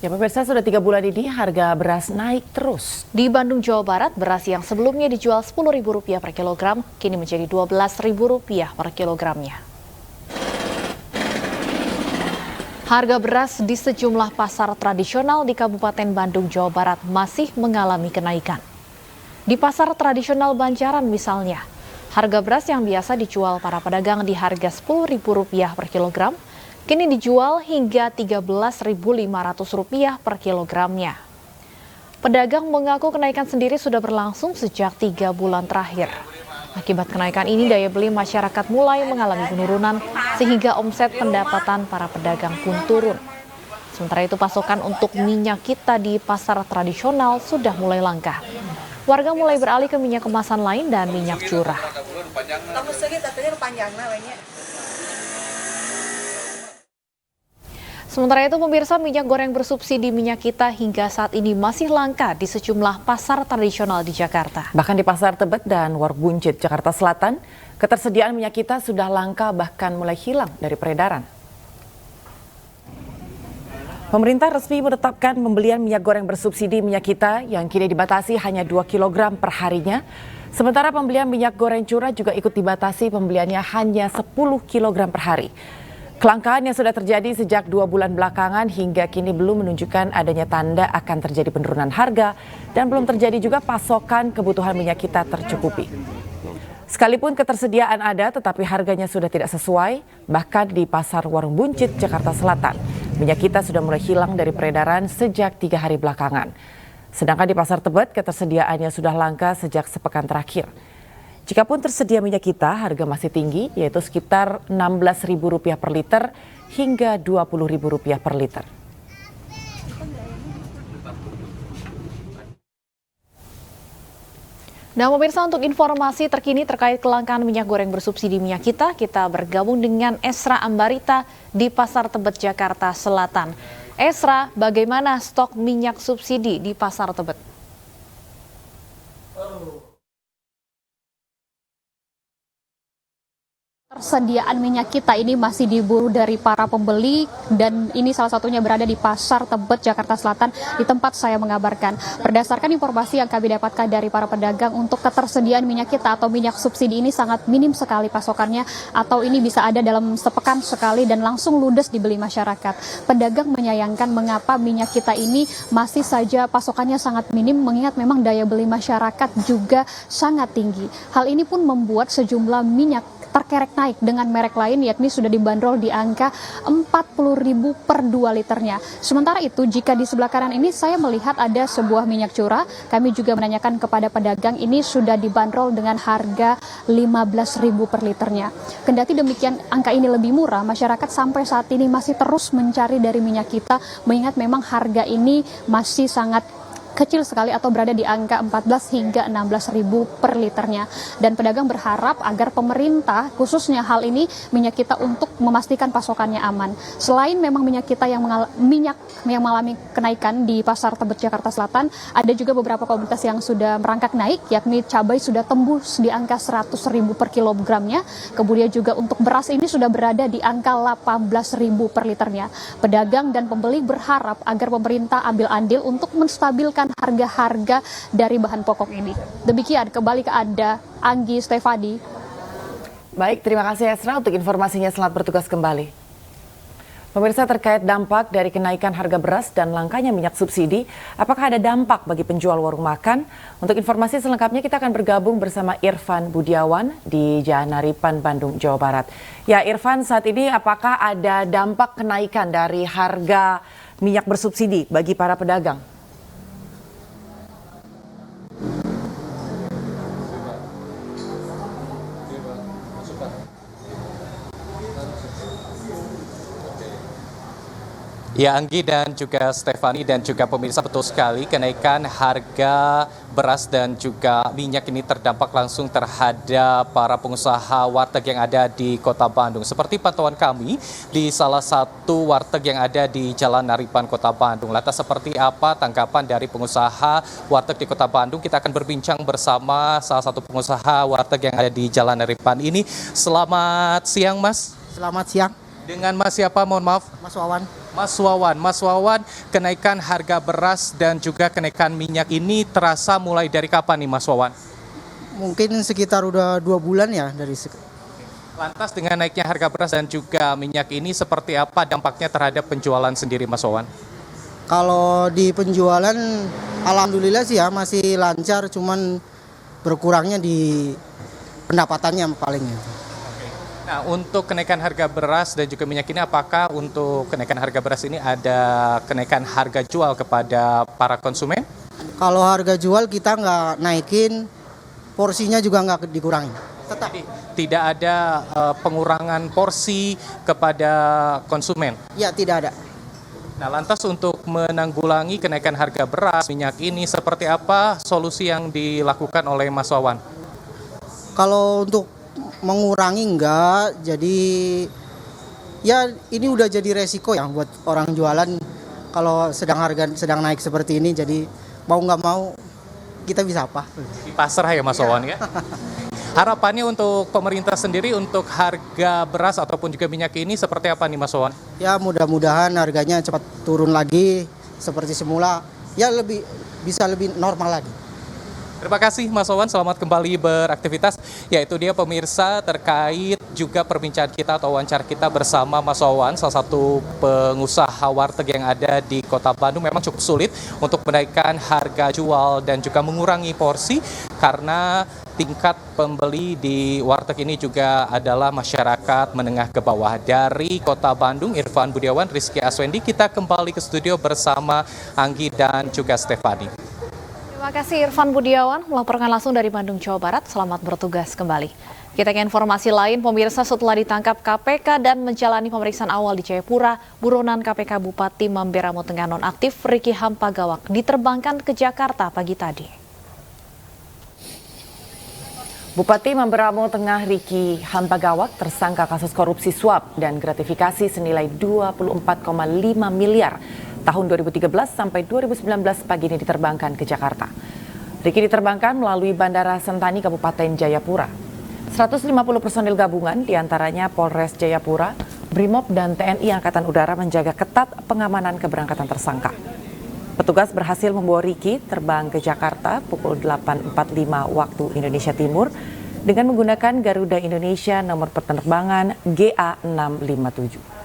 Ya pemirsa, sudah 3 bulan ini harga beras naik terus. Di Bandung, Jawa Barat, beras yang sebelumnya dijual Rp10.000 per kilogram, kini menjadi Rp12.000 per kilogramnya. Harga beras di sejumlah pasar tradisional di Kabupaten Bandung, Jawa Barat masih mengalami kenaikan. Di pasar tradisional Banjaran misalnya, harga beras yang biasa dijual para pedagang di harga Rp10.000 per kilogram, kini dijual hingga Rp13.500 per kilogramnya. Pedagang mengaku kenaikan sendiri sudah berlangsung sejak 3 bulan terakhir. Akibat kenaikan ini, daya beli masyarakat mulai mengalami penurunan sehingga omset pendapatan para pedagang pun turun. Sementara itu, pasokan untuk minyak kita di pasar tradisional sudah mulai langka. Warga mulai beralih ke minyak kemasan lain dan minyak curah. Sementara itu, pemirsa, minyak goreng bersubsidi minyak kita hingga saat ini masih langka di sejumlah pasar tradisional di Jakarta. Bahkan di Pasar Tebet dan Warung Buncit, Jakarta Selatan, ketersediaan minyak kita sudah langka bahkan mulai hilang dari peredaran. Pemerintah resmi menetapkan pembelian minyak goreng bersubsidi minyak kita yang kini dibatasi hanya 2 kg per harinya. Sementara pembelian minyak goreng curah juga ikut dibatasi pembeliannya hanya 10 kg per hari. Kelangkaan yang sudah terjadi sejak 2 bulan belakangan hingga kini belum menunjukkan adanya tanda akan terjadi penurunan harga dan belum terjadi juga pasokan kebutuhan minyak kita tercukupi. Sekalipun ketersediaan ada tetapi harganya sudah tidak sesuai, bahkan di Pasar Warung Buncit, Jakarta Selatan, minyak kita sudah mulai hilang dari peredaran sejak 3 hari belakangan. Sedangkan di Pasar Tebet ketersediaannya sudah langka sejak sepekan terakhir. Jikapun tersedia minyak kita, harga masih tinggi, yaitu sekitar Rp16.000 per liter hingga Rp20.000 per liter. Nah, pemirsa, untuk informasi terkini terkait kelangkaan minyak goreng bersubsidi minyak kita bergabung dengan Esra Ambarita di Pasar Tebet, Jakarta Selatan. Esra, bagaimana stok minyak subsidi di Pasar Tebet? Persediaan minyak kita ini masih diburu dari para pembeli dan ini salah satunya berada di Pasar Tebet, Jakarta Selatan, di tempat saya mengabarkan. Berdasarkan informasi yang kami dapatkan dari para pedagang, untuk ketersediaan minyak kita atau minyak subsidi ini sangat minim sekali pasokannya, atau ini bisa ada dalam sepekan sekali dan langsung ludes dibeli masyarakat. Pedagang menyayangkan mengapa minyak kita ini masih saja pasokannya sangat minim, mengingat memang daya beli masyarakat juga sangat tinggi. Hal ini pun membuat sejumlah minyak terkerek naik dengan merek lain, yakni sudah dibanderol di angka Rp40.000 per 2 liternya. Sementara itu, jika di sebelah kanan ini saya melihat ada sebuah minyak curah, kami juga menanyakan kepada pedagang, ini sudah dibanderol dengan harga Rp15.000 per liternya. Kendati demikian angka ini lebih murah, masyarakat sampai saat ini masih terus mencari dari minyak kita, mengingat memang harga ini masih sangat kecil sekali atau berada di angka 14 hingga 16.000 per liternya. Dan pedagang berharap agar pemerintah, khususnya hal ini minyak kita, untuk memastikan pasokannya aman. Selain memang minyak kita yang mengalami kenaikan di Pasar Tebet, Jakarta Selatan, ada juga beberapa komoditas yang sudah merangkak naik, yakni cabai sudah tembus di angka Rp100.000 per kilogramnya. Kemudian juga untuk beras ini sudah berada di angka Rp18.000 per liternya. Pedagang dan pembeli berharap agar pemerintah ambil andil untuk menstabilkan harga-harga dari bahan pokok ini. Demikian, kembali ke Anda, Anggi Stefani. Baik, terima kasih Esra untuk informasinya. Selamat bertugas kembali. Pemirsa, terkait dampak dari kenaikan harga beras dan langkanya minyak subsidi, apakah ada dampak bagi penjual warung makan? Untuk informasi selengkapnya kita akan bergabung bersama Irfan Budiawan di Janaripan, Bandung, Jawa Barat. Ya Irfan, saat ini apakah ada dampak kenaikan dari harga minyak bersubsidi bagi para pedagang? Ya, Anggi dan juga Stefani dan juga pemirsa, betul sekali kenaikan harga beras dan juga minyak ini terdampak langsung terhadap para pengusaha warteg yang ada di Kota Bandung. Seperti pantauan kami di salah satu warteg yang ada di Jalan Naripan, Kota Bandung. Lantas seperti apa tanggapan dari pengusaha warteg di Kota Bandung? Kita akan berbincang bersama salah satu pengusaha warteg yang ada di Jalan Naripan ini. Selamat siang, Mas. Selamat siang. Dengan Mas siapa, mohon maaf? Mas Wawan. Mas Wawan. Mas Wawan, kenaikan harga beras dan juga kenaikan minyak ini terasa mulai dari kapan nih Mas Wawan? Mungkin sekitar udah 2 bulan ya dari. Lantas dengan naiknya harga beras dan juga minyak ini seperti apa dampaknya terhadap penjualan sendiri Mas Wawan? Kalau di penjualan alhamdulillah sih ya masih lancar, cuman berkurangnya di pendapatannya paling. Nah, untuk kenaikan harga beras dan juga minyak ini, apakah untuk kenaikan harga beras ini ada kenaikan harga jual kepada para konsumen? Kalau harga jual kita nggak naikin, porsinya juga nggak dikurangi. Tetap. Jadi, tidak ada pengurangan porsi kepada konsumen? Ya, tidak ada. Nah, lantas untuk menanggulangi kenaikan harga beras, minyak ini, seperti apa solusi yang dilakukan oleh Mas Wawan? Kalau untuk mengurangi enggak, jadi ya ini udah jadi resiko ya buat orang jualan kalau harga sedang naik seperti ini, jadi mau nggak mau kita bisa apa? Di pasar ya Mas Wawan ya? Harapannya untuk pemerintah sendiri untuk harga beras ataupun juga minyak ini seperti apa nih Mas Wawan? Ya mudah-mudahan harganya cepat turun lagi seperti semula, ya bisa lebih normal lagi. Terima kasih Mas Wawan, selamat kembali beraktivitas. Ya, itu dia pemirsa terkait juga perbincangan kita atau wawancara kita bersama Mas Wawan, salah satu pengusaha warteg yang ada di Kota Bandung. Memang cukup sulit untuk menaikkan harga jual dan juga mengurangi porsi karena tingkat pembeli di warteg ini juga adalah masyarakat menengah ke bawah. Dari Kota Bandung, Irfan Budiawan, Rizky Aswendi, kita kembali ke studio bersama Anggi dan juga Stefani. Terima kasih Irfan Budiawan melaporkan langsung dari Bandung, Jawa Barat. Selamat bertugas kembali. Kita ke informasi lain, pemirsa, setelah ditangkap KPK dan menjalani pemeriksaan awal di Jayapura, buronan KPK Bupati Mamberamo Tengah nonaktif Riki Hampagawak diterbangkan ke Jakarta pagi tadi. Bupati Mamberamo Tengah Riki Hampagawak tersangka kasus korupsi suap dan gratifikasi senilai 24,5 miliar tahun 2013 sampai 2019 pagi ini diterbangkan ke Jakarta. Riki diterbangkan melalui Bandara Sentani Kabupaten Jayapura. 150 personil gabungan diantaranya Polres Jayapura, Brimob dan TNI Angkatan Udara menjaga ketat pengamanan keberangkatan tersangka. Petugas berhasil membawa Riki terbang ke Jakarta pukul 8.45 waktu Indonesia Timur dengan menggunakan Garuda Indonesia nomor penerbangan GA657.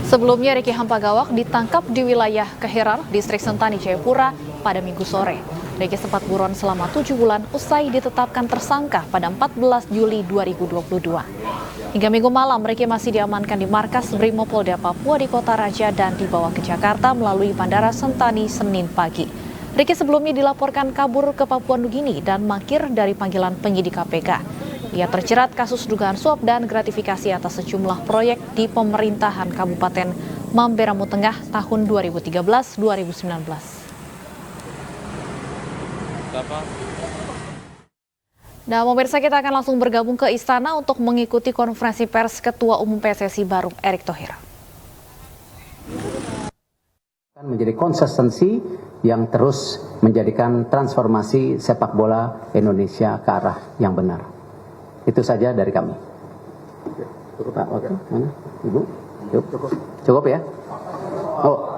Sebelumnya Riki Hampagawak ditangkap di wilayah Kehirar, Distrik Sentani, Jayapura pada Minggu sore. Riki sempat buron selama 7 bulan usai ditetapkan tersangka pada 14 Juli 2022. Hingga Minggu malam, Riki masih diamankan di markas Brimopolda Papua di Kota Raja dan dibawa ke Jakarta melalui Bandara Sentani Senin pagi. Riki sebelumnya dilaporkan kabur ke Papua Nugini dan mangkir dari panggilan penyidik KPK. Ia terjerat kasus dugaan suap dan gratifikasi atas sejumlah proyek di pemerintahan Kabupaten Mamberamo Tengah tahun 2013-2019. Nah, pemirsa, kita akan langsung bergabung ke Istana untuk mengikuti konferensi pers Ketua Umum PSSI baru, Erick Thohir. Menjadi konsistensi yang terus menjadikan transformasi sepak bola Indonesia ke arah yang benar. Itu saja dari kami. Pak, oke, mana? Ibu? Cukup ya? Oh.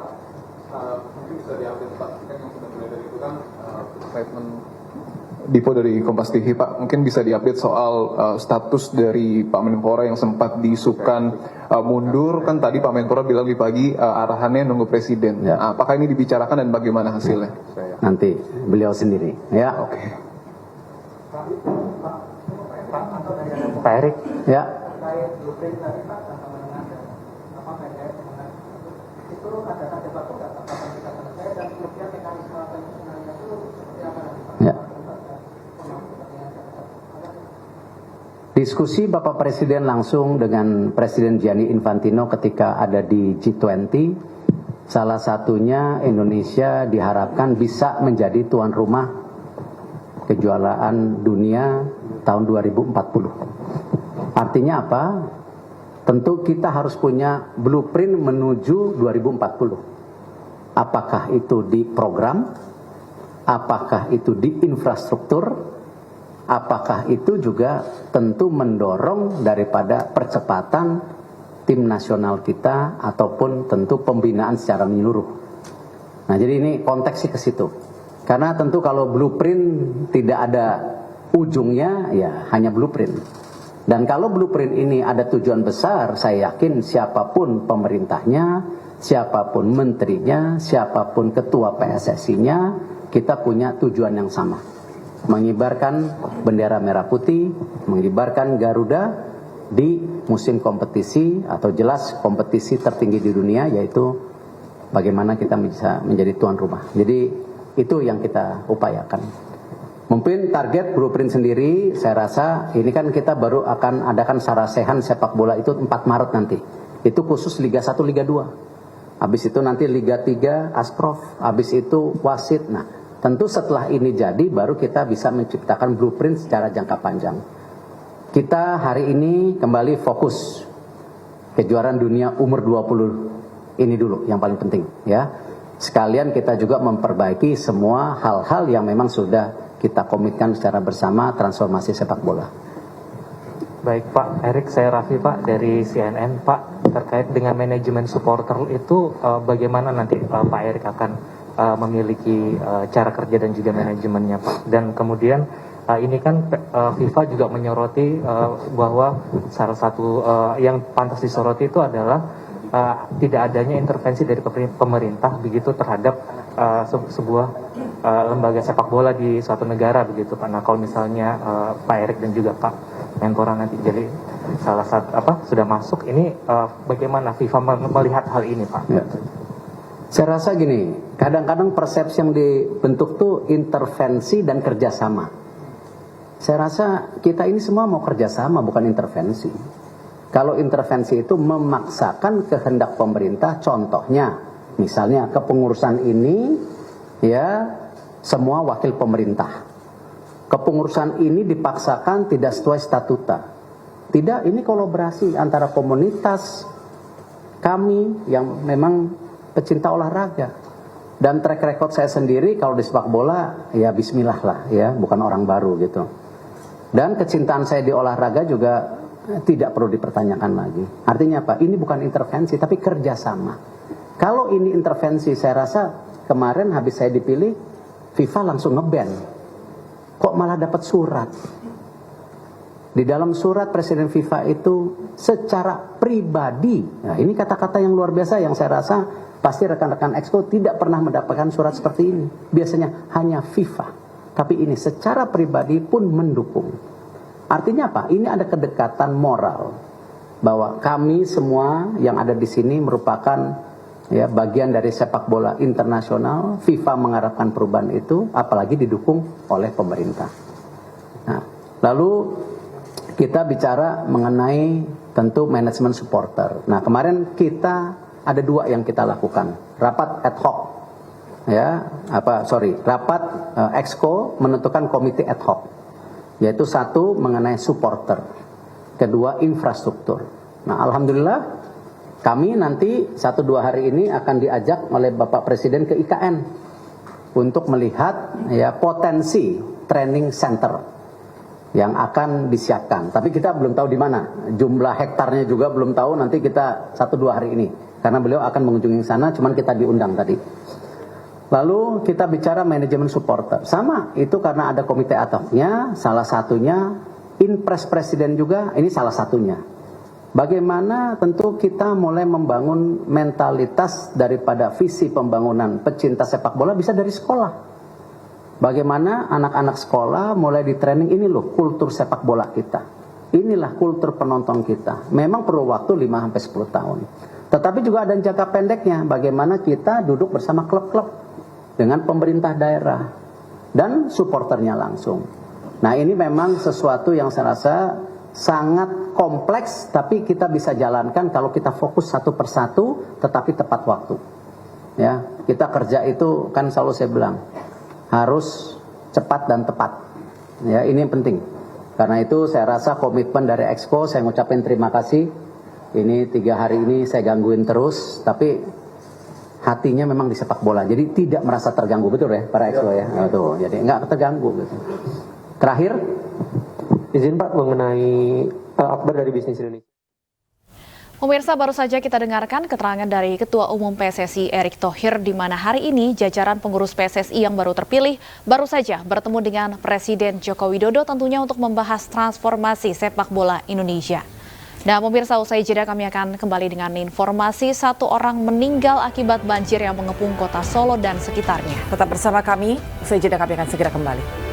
Dipo dari Kompas TV, Pak, mungkin bisa diupdate soal status dari Pak Menpora yang sempat diisukan mundur. Kan tadi Pak Menpora bilang di pagi arahannya nunggu Presiden. Ya. Apakah ini dibicarakan dan bagaimana hasilnya? Nanti beliau sendiri. Ya. Oke. Pak Erick. Ya. Ya. Diskusi Bapak Presiden langsung dengan Presiden Gianni Infantino ketika ada di G20, salah satunya Indonesia diharapkan bisa menjadi tuan rumah kejuaraan dunia tahun 2040. Artinya apa? Tentu kita harus punya blueprint menuju 2040. Apakah itu di program, apakah itu di infrastruktur, apakah itu juga tentu mendorong daripada percepatan tim nasional kita ataupun tentu pembinaan secara menyeluruh. Nah, jadi ini konteksnya ke situ. Karena tentu kalau blueprint tidak ada ujungnya, ya hanya blueprint. Dan kalau blueprint ini ada tujuan besar, saya yakin siapapun pemerintahnya, siapapun menterinya, siapapun ketua PSSI-nya, kita punya tujuan yang sama. Mengibarkan bendera merah putih, mengibarkan Garuda di musim kompetisi atau jelas kompetisi tertinggi di dunia, yaitu bagaimana kita bisa menjadi tuan rumah. Jadi itu yang kita upayakan. Mungkin target blueprint sendiri, saya rasa ini kan kita baru akan adakan sarasehan sepak bola itu 4 Maret nanti. Itu khusus Liga 1, Liga 2. Habis itu nanti Liga 3, Asprof. Habis itu wasit. Nah, tentu setelah ini jadi baru kita bisa menciptakan blueprint secara jangka panjang. Kita hari ini kembali fokus kejuaraan dunia umur 20 ini dulu yang paling penting, ya. Sekalian kita juga memperbaiki semua hal-hal yang memang sudah kita komitkan secara bersama transformasi sepak bola. Baik Pak Erik, saya Raffi Pak dari CNN. Pak, terkait dengan manajemen supporter itu bagaimana nanti Pak Erik akan memiliki cara kerja dan juga manajemennya Pak? Dan kemudian ini kan FIFA juga menyoroti bahwa salah satu yang pantas disoroti itu adalah tidak adanya intervensi dari pemerintah begitu terhadap sebuah lembaga sepak bola di suatu negara begitu Pak. Nah, kalau misalnya Pak Erik dan juga Pak Menpora nanti jadi salah satu sudah masuk ini, bagaimana FIFA melihat hal ini Pak? Ya. Saya rasa gini, kadang-kadang persepsi yang dibentuk tuh intervensi dan kerjasama. Saya rasa kita ini semua mau kerjasama, bukan intervensi. Kalau intervensi itu memaksakan kehendak pemerintah, contohnya misalnya kepengurusan ini ya semua wakil pemerintah. Kepengurusan ini dipaksakan tidak sesuai statuta. Tidak, ini kolaborasi antara komunitas kami yang memang pecinta olahraga. Dan track record saya sendiri kalau di sepak bola ya bismillah lah ya, bukan orang baru gitu. Dan kecintaan saya di olahraga juga tidak perlu dipertanyakan lagi. Artinya apa? Ini bukan intervensi tapi kerjasama. Kalau ini intervensi, saya rasa kemarin habis saya dipilih FIFA langsung nge-ban. Kok malah dapat surat? Di dalam surat Presiden FIFA itu secara pribadi. Nah, ini kata-kata yang luar biasa yang saya rasa pasti rekan-rekan Exco tidak pernah mendapatkan surat seperti ini. Biasanya hanya FIFA. Tapi ini secara pribadi pun mendukung. Artinya apa? Ini ada kedekatan moral bahwa kami semua yang ada di sini merupakan ya bagian dari sepak bola internasional. FIFA mengharapkan perubahan itu, apalagi didukung oleh pemerintah. Nah, lalu kita bicara mengenai tentu manajemen supporter. Nah, kemarin kita ada 2 yang kita lakukan, rapat ad hoc, rapat Exco menentukan komite ad hoc. Yaitu 1 mengenai supporter, 2 infrastruktur. Nah, alhamdulillah kami nanti 1-2 hari ini akan diajak oleh Bapak Presiden ke IKN untuk melihat ya potensi training center yang akan disiapkan. Tapi kita belum tahu di mana, jumlah hektarnya juga belum tahu. Nanti kita 1-2 hari ini karena beliau akan mengunjungi sana, cuman kita diundang tadi. Lalu kita bicara manajemen supporter. Sama, itu karena ada komite ad hoc-nya, salah satunya Inpres Presiden juga, ini salah satunya. Bagaimana tentu kita mulai membangun mentalitas daripada visi pembangunan pecinta sepak bola bisa dari sekolah. Bagaimana anak-anak sekolah mulai di training, ini loh kultur sepak bola kita. Inilah kultur penonton kita. Memang perlu waktu 5-10 tahun. Tetapi juga ada jangka pendeknya, bagaimana kita duduk bersama klub-klub dengan pemerintah daerah dan supporternya langsung. Nah, ini memang sesuatu yang saya rasa sangat kompleks, tapi kita bisa jalankan kalau kita fokus satu persatu, tetapi tepat waktu. Ya, kita kerja itu kan selalu saya bilang harus cepat dan tepat. Ya, ini yang penting. Karena itu saya rasa komitmen dari Exco, saya ngucapin terima kasih. Ini 3 hari ini saya gangguin terus, tapi hatinya memang di sepak bola. Jadi tidak merasa terganggu, betul ya para Exco ya. Tuh, jadi nggak terganggu. Gitu. Terakhir, izin Pak mengenai Akbar dari Bisnis Indonesia. Pemirsa, baru saja kita dengarkan keterangan dari Ketua Umum PSSI Erick Thohir di mana hari ini jajaran pengurus PSSI yang baru terpilih baru saja bertemu dengan Presiden Joko Widodo tentunya untuk membahas transformasi sepak bola Indonesia. Nah, pemirsa, usai jeda kami akan kembali dengan informasi 1 orang meninggal akibat banjir yang mengepung kota Solo dan sekitarnya. Tetap bersama kami, usai jeda kami akan segera kembali.